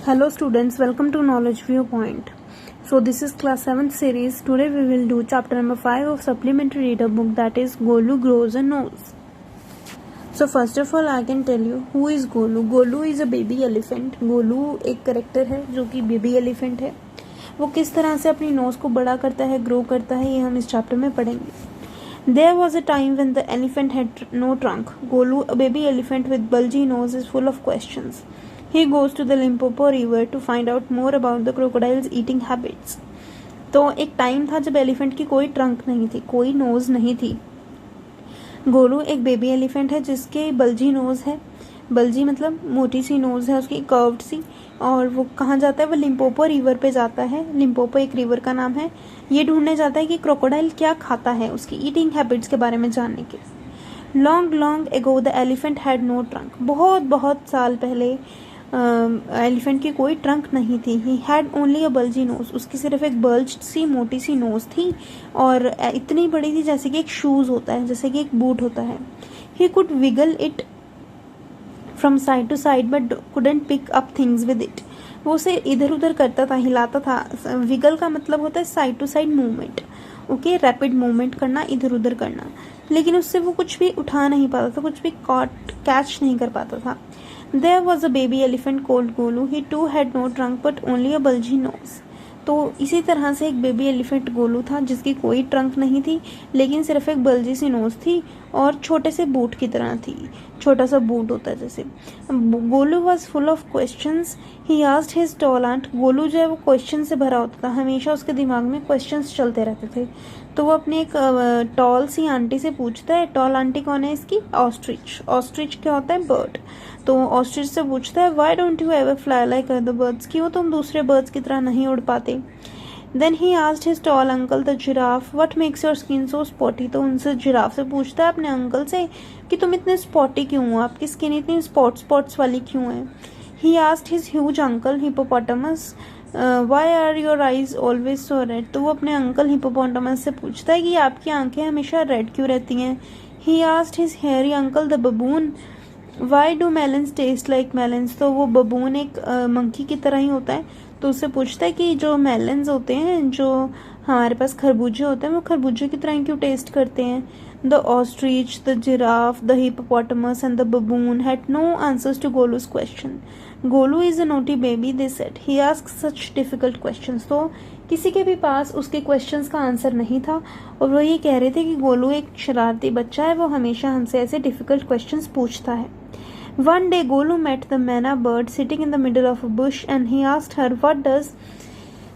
Hello students, welcome to Knowledge Viewpoint. So this is class 7th series. Today we will do chapter number 5 of supplementary reader book, that is Golu Grows a Nose. So first of all I can tell you who is Golu. Golu is a baby elephant. Golu एक character है जो कि baby elephant है. वो किस तरह से अपनी नोज को बड़ा करता है, ग्रो करता है, ये हम इस चैप्टर में पढ़ेंगे. There was a time when the elephant had no trunk. Golu, a baby elephant with bulgy nose, is full of questions. He goes to the Limpopo river to find out more about the crocodile's eating habits. तो एक time था जब elephant की कोई trunk नहीं थी, कोई knows नहीं थी. गोलू एक बेबी एलिफेंट है जिसके बल्जी नोज है. बल्जी मतलब मोटी सी नोज है उसकी, कर्व्ड सी. और वो कहाँ जाता है? वो लिम्पोपो रिवर पे जाता है. लिम्पोपो एक रिवर का नाम है. ये ढूंढने जाता है कि क्रोकोडाइल क्या खाता है, उसकी ईटिंग हैबिट्स के बारे में जानने के. Long long ago the elephant had no trunk. बहुत बहुत साल पहले एलिफेंट की कोई ट्रंक नहीं थी. He had only a bulgy nose. उसकी सिर्फ एक बल्ज सी मोटी सी नोज थी और इतनी बड़ी थी जैसे कि एक शूज होता है, जैसे कि एक बूट होता है. He could wiggle it from side to side but couldn't pick up things with it. वो उसे इधर उधर करता था, हिलाता था. विगल का मतलब होता है side to side movement. Okay, rapid movement करना, इधर उधर करना. लेकिन उससे वो कुछ भी उठा नहीं पाता था, कुछ भी कैच नहीं कर पाता था. There was a baby elephant called Golu. He too had no trunk but only a bulgy nose. तो इसी तरह से एक बेबी एलिफेंट गोलू था जिसकी कोई ट्रंक नहीं थी लेकिन सिर्फ एक बल्जी सी नोज थी और छोटे से बूट की तरह थी. छोटा सा बूट होता है जैसे. Golu was full of questions. He asked his tall aunt. Golu जो है वो क्वेश्चन से भरा होता था, हमेशा उसके दिमाग में क्वेश्चंस चलते रहते थे. तो वो अपनी एक टॉल सी आंटी से पूछता है. टॉल आंटी कौन है इसकी? ऑस्ट्रिच. ऑस्ट्रिच क्या होता है? बर्ड. तो ऑस्ट्रिच से पूछता है why don't you ever fly like other birds. क्यों तुम दूसरे बर्ड्स की तरह नहीं उड़ पाते. Then he asked his tall uncle the giraffe what makes your skin so spotty. तो उनसे जिराफ से पूछता है अपने अंकल से कि तुम इतने स्पॉटी क्यों हो, आपकी स्किन इतनी स्पॉट्स वाली क्यों है. He asked his huge uncle hippopotamus why are your eyes always so red. तो वो अपने अंकल हिप्पोपोटामस से पूछता है कि आपकी आंखें हमेशा रेड क्यों रहती हैं. ही asked his hairy uncle the बबून why do melons taste like melons. तो वो बबून एक मंकी की तरह ही होता है. तो उससे पूछता है कि जो मेलन्स होते हैं, जो हमारे पास खरबूजे होते हैं, वो खरबूजे की तरह क्यों टेस्ट करते हैं. The ostrich, the giraffe, the hippopotamus and the baboon had no answers to Golu's question. Golu is a naughty baby they said. He asked such difficult questions. तो किसी के भी पास उसके क्वेश्चंस का आंसर नहीं था और वो ये कह रहे थे कि गोलू एक शरारती बच्चा है, वो हमेशा हमसे ऐसे डिफिकल्ट क्वेश्चंस पूछता है. One day Golu met the manna bird sitting in the middle of a bush and he asked her, what does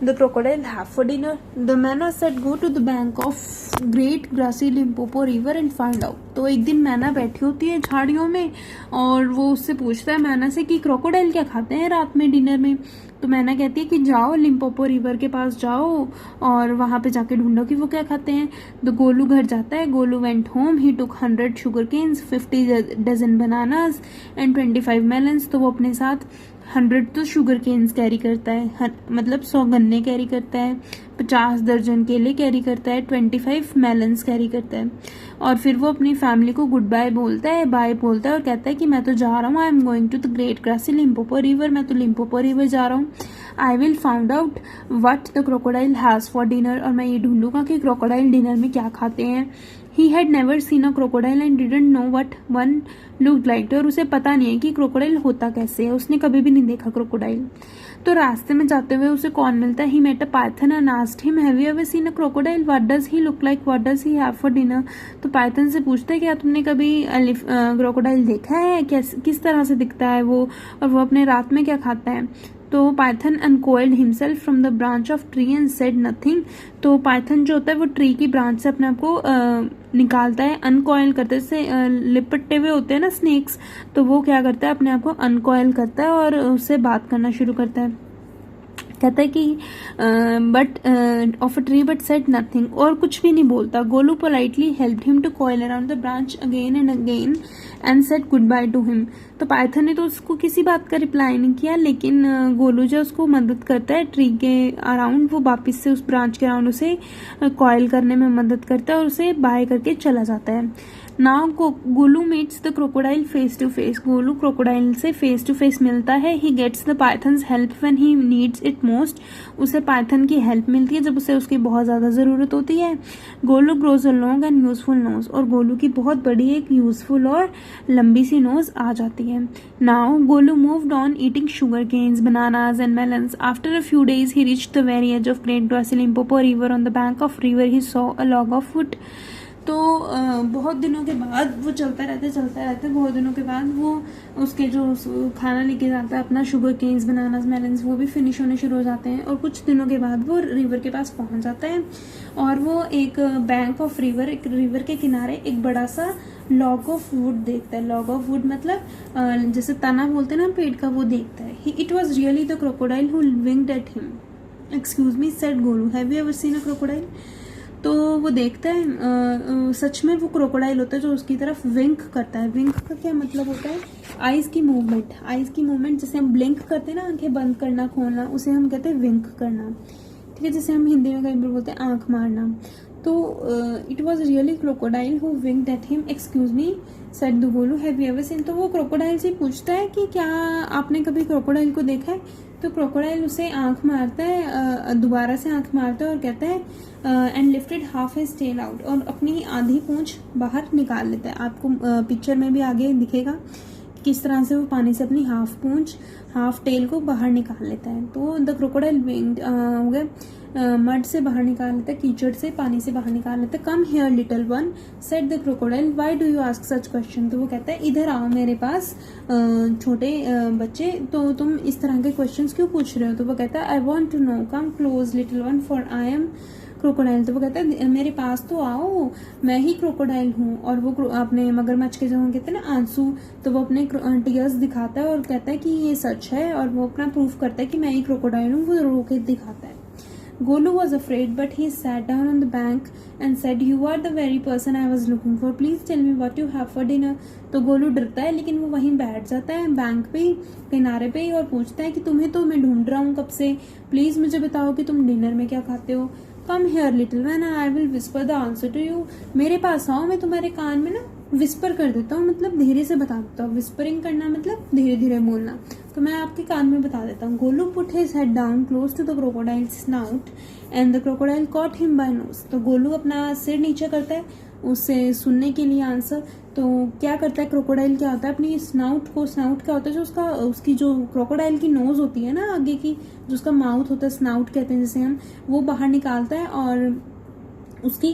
the crocodile have for dinner. The manna said, go to the bank of great grassy Limpopo river and find out. तो एक दिन मैना बैठी होती है झाड़ियों में और वो उससे पूछता है मैना से कि क्रोकोडाइल क्या खाते हैं रात में डिनर में. तो मैना कहती है कि जाओ लिम्पोपो रिवर के पास जाओ और वहां पे जाके ढूंढो कि वो क्या खाते हैं. तो गोलू घर जाता है. Golu went home. He took 100 sugar canes, 50 dozen bananas and 25 melons. तो वो अपने साथ 100 तो शुगर केन्स कैरी करता है, मतलब 100 गन्ने कैरी करता है, 50 दर्जन केले कैरी करता है, 25 मेलन्स कैरी करता है. और फिर वो अपनी फैमिली को गुड बाय बोलता है, बाय बोलता है और कहता है कि मैं तो जा रहा हूँ. I am going to the great grassy Limpopo river. मैं तो लिम्पोपो रिवर जा रहा हूँ. I will found out what the crocodile has for dinner. और मैं ये ढूंढूंगा कि क्रोकोडाइल डिनर में क्या खाते हैं. He had never seen a crocodile and didn't know what one looked like. और उसे पता नहीं है कि क्रोकोडाइल होता कैसे है, उसने कभी भी नहीं देखा क्रोकोडाइल. तो रास्ते में जाते हुए उसे कौन मिलता है? He met a python and asked him, have you ever seen a crocodile? What does he look like? What does he have for dinner? तो पाइथन से पूछता है क्या तुमने कभी क्रोकोडाइल देखा है, किस तरह से दिखता है वो और वो अपने रात में क्या खाता है. तो python uncoiled himself from the branch of tree and said nothing. तो पाइथन जो होता है वो ट्री की ब्रांच से अपने आप को निकालता है. अनकॉयल करते हैं, जैसे लिपटे हुए होते हैं ना स्नेक्स, तो वो क्या करता है अपने आप को अनकॉयल करता है और उससे बात करना शुरू करता है. कहता है कि but off a tree but said nothing. और कुछ भी नहीं बोलता. Golu politely helped him to coil around the branch again and again and said goodbye to him. तो पाइथन ने तो उसको किसी बात का रिप्लाई नहीं किया, लेकिन गोलू जो उसको मदद करता है ट्री के अराउंड, वो वापस से उस ब्रांच के अराउंड उसे कॉइल करने में मदद करता है और उसे बाय करके चला जाता है. Now Golu meets the crocodile face to face. Golu crocodile से फेस टू फेस मिलता है। He gets the python's help when he needs it most. उसे पाइथन की हेल्प मिलती है जब उसे उसकी बहुत ज़्यादा ज़रूरत होती है। Golu grows a long and useful nose. और गोलू की बहुत बड़ी एक यूजफुल और लंबी सी नोज आ जाती है। Now Golu moved on eating sugar canes, bananas and melons. After a few days he reached the very edge of great grassy Limpopo river. On the bank of river he saw a log of wood. तो बहुत दिनों के बाद वो चलता रहता बहुत दिनों के बाद वो उसके जो खाना लेके जाता है अपना, शुगर केन्स, बनानास, मेलन्स, वो भी फिनिश होने शुरू हो जाते हैं। और कुछ दिनों के बाद वो रिवर के पास पहुंच जाता है और वो एक बैंक ऑफ रिवर, एक रिवर के किनारे एक बड़ा सा लॉग ऑफ वुड देखता है। लॉग ऑफ वुड मतलब जैसे तना बोलते हैं ना पेड़ का, वो देखता है। It was really the crocodile who winged eight him. Excuse me said Golu, have you ever seen a crocodile. तो वो देखता है सच में वो क्रोकोडाइल होता है जो उसकी तरफ विंक करता है। विंक का क्या मतलब होता है? आइज की मूवमेंट। आइज की मूवमेंट जैसे हम ब्लिंक करते हैं ना, आंखें बंद करना खोलना, उसे हम कहते हैं विंक करना। ठीक है, जैसे हम हिंदी में कई बार बोलते हैं आंख मारना। तो it was really crocodile who winked at him. Excuse me said the Golu, have you ever seen. तो वो क्रोकोडाइल से पूछता है कि क्या आपने कभी क्रोकोडाइल को देखा है। तो क्रोकोडाइल उसे आंख मारता है, दोबारा से आंख मारता है और कहता है and lifted half his tail out. और अपनी आधी पूंछ बाहर निकाल लेता है। आपको पिक्चर में भी आगे दिखेगा किस तरह से वो पानी से अपनी हाफ पूंछ, हाफ टेल को बाहर निकाल लेता है। तो द क्रोकोडाइल विंग्ड हो गया, मड से बाहर निकाल लेता है, कीचड़ से, पानी से बाहर निकाल लेता है। Come here little one said the crocodile, why do you ask such question. तो वो कहता है इधर आओ मेरे पास छोटे बच्चे, तो तुम इस तरह के क्वेश्चंस क्यों पूछ रहे हो। तो वो कहता है I want to know, come close little one for I am crocodile. तो वो कहता है मेरे पास तो आओ, मैं ही क्रोकोडाइल हूँ। और वो अपने मगरमच्छ के जो हम कहते हैं ना आंसू, तो वो अपने टीयर्स दिखाता है और कहता है कि ये सच है, और वो अपना प्रूफ करता है कि मैं ही क्रोकोडाइल हूँ। वो रो के दिखाता है। Golu was afraid, but he sat down on the bank and said, "You are the very person I was looking for. Please tell me what you have for dinner." तो गोलू डरता है लेकिन वो वहीं बैठ जाता है बैंक पे, किनारे पे, और पूछता है कि तुम्हें तो मैं ढूंढ रहा हूँ कब से, प्लीज मुझे बताओ कि तुम डिनर में क्या खाते हो। Come here little one and I will whisper the answer to you. मेरे पास आओ, मैं तुम्हारे कान में ना विस्पर कर देता हूँ, मतलब धीरे से बता देता हूँ। विस्परिंग करना मतलब धीरे धीरे बोलना। तो मैं आपके कान में बता देता हूँ। Golu put his head down close to the crocodile snout and the crocodile caught him by nose. तो गोलू अपना सिर नीचे करता है उससे सुनने के लिए आंसर। तो क्या करता है क्रोकोडाइल, क्या होता है अपनी स्नाउट को, स्नाउट क्या होता है जो उसकी जो क्रोकोडाइल की नोज होती है ना आगे की, जो उसका माउथ होता है, स्नाउट कहते हैं जिसे हम, वो बाहर निकालता है और उसकी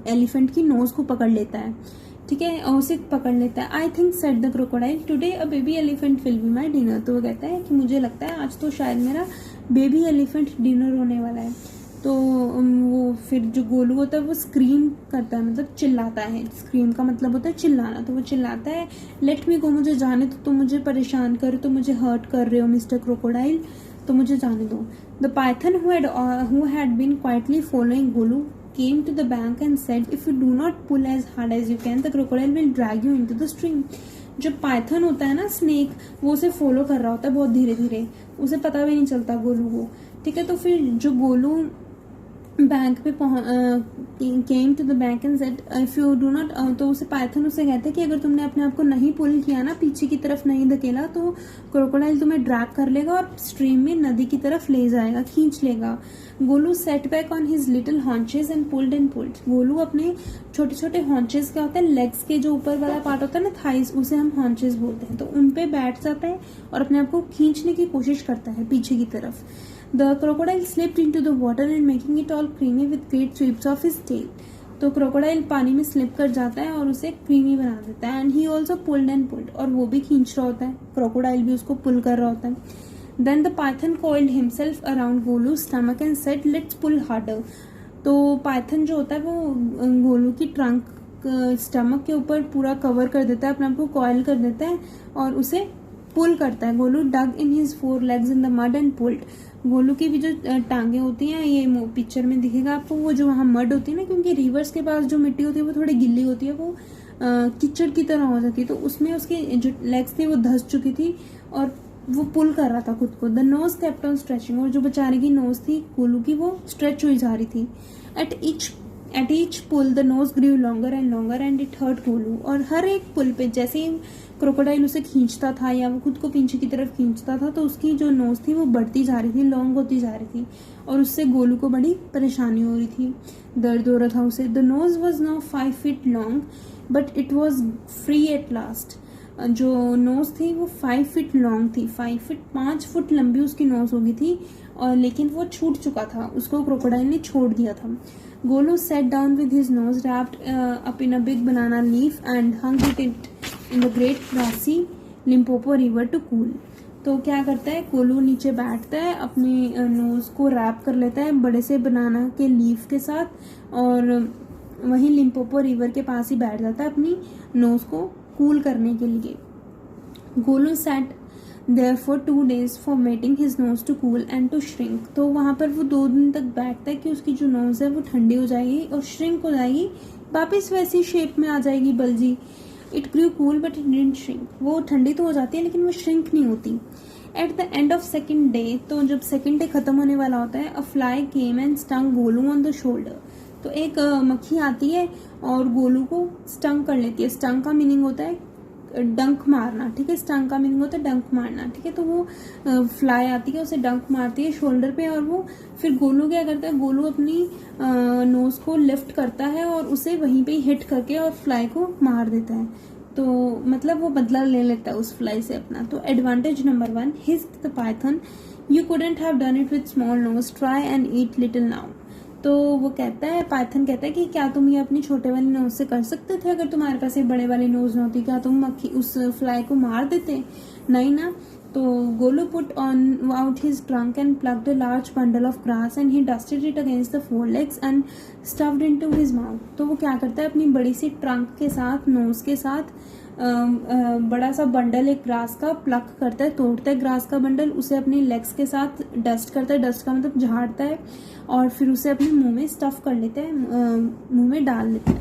एलिफेंट की नोज को पकड़ लेता है। ठीक है, और उसे पकड़ लेता है। I think said the crocodile today a baby elephant will be my dinner. तो वो कहता है कि मुझे लगता है आज तो शायद मेरा बेबी एलिफेंट डिनर होने वाला है। तो वो फिर जो गोलू होता है वो स्क्रीम करता है, मतलब चिल्लाता है। स्क्रीम का मतलब होता है चिल्लाना। तो वो चिल्लाता है, लेट मी गो, मुझे जाने दो, तुम मुझे परेशान कर, तो मुझे हर्ट कर रहे हो मिस्टर क्रोकोडाइल, तो मुझे जाने दो। The python who had been quietly following Golu came to the bank and said, if you do not pull as hard as you can, the crocodile will drag you into the stream. जो Python होता है ना, snake, वो उसे follow कर रहा होता है बहुत धीरे धीरे, उसे पता भी नहीं चलता गोलू को। ठीक है, तो फिर जो गोलू बैंक पे came to the bank and said if you do not, तो उसे पाइथन उसे कहते हैं कि अगर तुमने अपने आप को नहीं पुल किया ना, पीछे की तरफ नहीं धकेला, तो क्रोकोडाइल तुम्हें ड्रैग कर लेगा और स्ट्रीम में, नदी की तरफ ले जाएगा, खींच लेगा। Golu set back on his little haunches and pulled and pulled. Golu अपने छोटे छोटे हॉन्चेस, क्या होता है लेग्स के जो ऊपर वाला पार्ट होता है ना, थाइस, उसे हम हॉन्चेस बोलते हैं। तो उन पे बैठ जाता है और अपने आप को खींचने की कोशिश करता है पीछे की तरफ। The crocodile slipped into the water and making it all creamy with great sweeps of his tail. तो क्रोकोडाइल पानी में स्लिप कर जाता है और उसे क्रीमी बना देता है। And he also pulled and pulled, और वो भी खींच रहा होता है, क्रोकोडाइल भी उसको पुल कर रहा होता है। Then the python coiled himself around Golu's stomach and said, let's pull harder. तो पाइथन जो होता है वो गोलू की ट्रंक, स्टमक के ऊपर पूरा कवर कर देता है, अपने आप को कॉइल कर देता है और उसे पुल करता है। Golu dug in his 4 legs in the mud and pulled. Golu की भी जो टांगे होती हैं, ये पिक्चर में दिखेगा आपको, वो जो वहाँ मड होती है ना, क्योंकि रिवर्स के पास जो मिट्टी होती है वो थोड़ी गिल्ली होती है, वो कीचड़ की तरह हो जाती है, तो उसमें उसके जो लेग्स थी वो धंस चुकी थी और वो पुल कर रहा था खुद को। The nose kept on stretching, और जो बेचारे की नोज थी गोलू की, वो स्ट्रेच हुई जा रही थी। At each at each pull the nose grew longer and longer and it hurt Golu. और हर एक पुल पे जैसे ही क्रोकोडाइल उसे खींचता था या वो खुद को पीछे की तरफ खींचता था तो उसकी जो नोज थी वो बढ़ती जा रही थी, लॉन्ग होती जा रही थी और उससे गोलू को बड़ी परेशानी हो रही थी, दर्द हो रहा था उसे। The nose was now 5 feet long but it was free at last. जो नोज थी वो 5 feet लॉन्ग थी, 5 फुट लंबी उसकी नोज हो गई थी और लेकिन वो छूट चुका था, उसको क्रोकोडाइल ने छोड़ दिया था। Golu sat down with his nose wrapped up in a big banana leaf and hung it in the great grassy Limpopo river to cool। तो क्या करता है, गोलू नीचे बैठता है, अपनी नोज को रैप कर लेता है बड़े से बनाना के लीफ के साथ और वहीं लिम्पोपो रिवर के पास ही बैठ जाता है अपनी नोज को कूल करने के लिए। Golu sat there for 2 days for waiting his nose to cool and to shrink। तो वहाँ पर वो 2 दिन तक बैठता है कि उसकी जो नोज है वो ठंडी हो जाएगी और श्रिंक हो जाएगी, वापस वैसी शेप में आ जाएगी bulgy. It grew cool but it didn't shrink. वो ठंडी तो हो जाती है लेकिन वो श्रिंक नहीं होती। At the end of second day, तो जब सेकेंड डे खत्म होने वाला होता है, अ fly came and stung Golu on the shoulder. तो एक मक्खी आती है और गोलू को स्टंग कर लेती है। स्टंग का मीनिंग होता है डंक मारना, ठीक है, स्टंग का मीनिंग होता है डंक मारना, ठीक है। तो वो फ्लाई आती है, उसे डंक मारती है शोल्डर पे और वो फिर गोलू क्या करता है, गोलू अपनी नोज को लिफ्ट करता है और उसे वहीं पे हिट करके और फ्लाई को मार देता है। तो मतलब वो बदला ले लेता है उस फ्लाई से अपना। तो advantage number 1, hissed the python, you couldn't have done it with small nose, try and eat little now. तो वो कहता है, पाइथन कहता है कि क्या तुम ये अपनी छोटे वाली नोज से कर सकते थे, अगर तुम्हारे पास एक बड़े वाली नोज न होती, क्या तुम मक्खी उस फ्लाई को मार देते? नहीं ना। तो Golu put on out his trunk and plugged a large bundle of grass and he dusted it against the 4 legs and stuffed into his mouth. तो वो क्या करता है, अपनी बड़ी सी ट्रंक के साथ, नोज के साथ बड़ा सा बंडल एक ग्रास का प्लग करता है, तोड़ता है ग्रास का बंडल, उसे अपनी लेग्स के साथ डस्ट करता है, डस्ट का मतलब झाड़ता है और फिर उसे अपने मुंह में स्टफ कर लेता है, मुंह में डाल लेता है।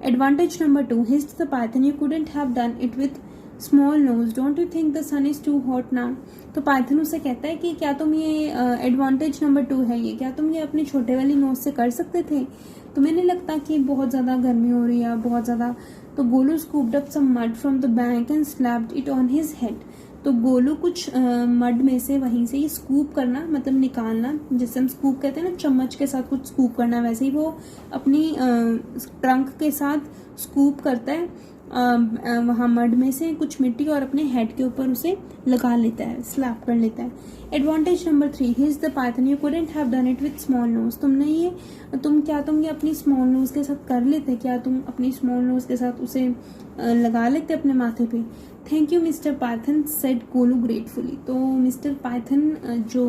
Advantage number 2, hissed the python, you couldn't have done it with small nose, don't you think the sun is too hot now. तो पाइथन उसे कहता है कि क्या तुम ये एडवांटेज नंबर 2 है ये, क्या तुम ये अपनी छोटे वाली नोज से कर सकते थे? तुम्हें नहीं लगता कि बहुत ज़्यादा गर्मी हो रही है, बहुत ज़्यादा? तो Golu scooped up some mud from the bank and slapped it on his head. तो गोलू कुछ मड में से, वहीं से ही स्कूप करना मतलब निकालना, जैसे हम स्कूप कहते हैं ना, चम्मच के साथ कुछ स्कूप करना, वैसे ही वो अपनी ट्रंक के साथ स्कूप करता है वहाँ मड में से कुछ मिट्टी और अपने हेड के ऊपर उसे लगा लेता है, स्लैप कर लेता है। Advantage number 3, his the python, you couldn't have done it with small nose, तुम ये अपनी स्मॉल नोज के साथ कर लेते? क्या तुम अपनी स्मॉल नोज के साथ उसे लगा लेते अपने माथे पे? Thank you mister Python, said Golu gratefully. तो मिस्टर पाइथन जो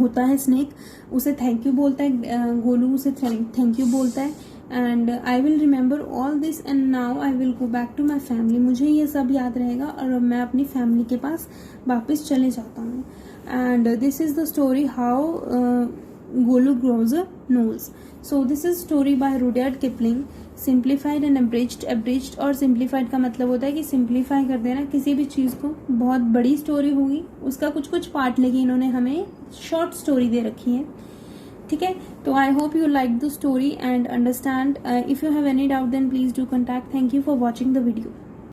होता है स्नेक, उसे थैंक यू बोलता है, गोलू उसे थैंक यू बोलता है। And I will remember all this and now I will go back to my family. मुझे ये सब याद रहेगा और अब मैं अपनी फैमिली के पास वापस चले जाता हूँ। And this is the story how Golu grows a nose. So this is story by Rudyard Kipling, simplified and abridged. और सिंप्लीफाइड का मतलब होता है कि सिंप्लीफाई कर देना किसी भी चीज़ को। बहुत बड़ी स्टोरी होगी, उसका कुछ पार्ट लेके इन्होंने हमें शॉर्ट स्टोरी दे रखी है, ठीक है। तो I hope you like the story and understand. If you have any doubt then please do contact. Thank you for watching the video.